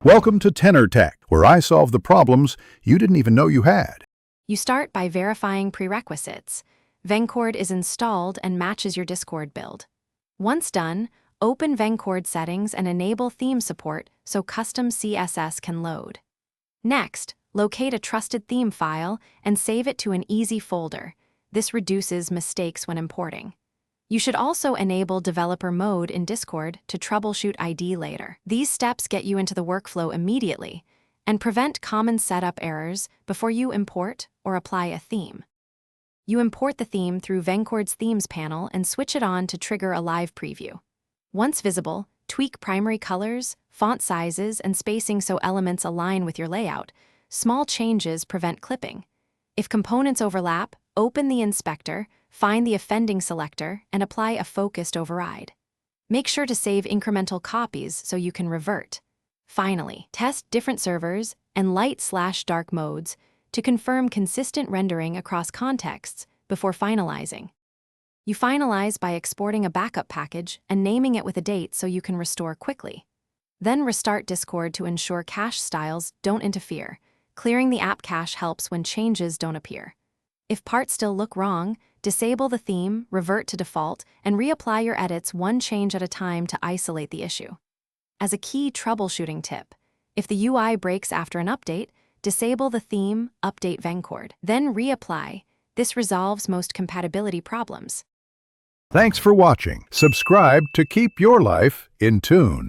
Welcome to Tenor Tech, where I solve the problems you didn't even know you had. You start by verifying prerequisites. Vencord is installed and matches your Discord build. Once done, open Vencord settings and enable theme support so custom CSS can load. Next, locate a trusted theme file and save it to an easy folder. This reduces mistakes when importing. You should also enable developer mode in Discord to troubleshoot ID later. These steps get you into the workflow immediately and prevent common setup errors before you import or apply a theme. You import the theme through Vencord's Themes panel and switch it on to trigger a live preview. Once visible, tweak primary colors, font sizes, and spacing so elements align with your layout. Small changes prevent clipping. If components overlap, open the inspector, find the offending selector, and apply a focused override. Make sure to save incremental copies so you can revert. Finally, test different servers and light/dark modes to confirm consistent rendering across contexts before finalizing. You finalize by exporting a backup package and naming it with a date so you can restore quickly. Then restart Discord to ensure cache styles don't interfere. Clearing the app cache helps when changes don't appear. If parts still look wrong, disable the theme, revert to default, and reapply your edits one change at a time to isolate the issue. As a key troubleshooting tip, if the UI breaks after an update, disable the theme, update Vencord, then reapply. This resolves most compatibility problems. Thanks for watching. Subscribe to keep your life in tune.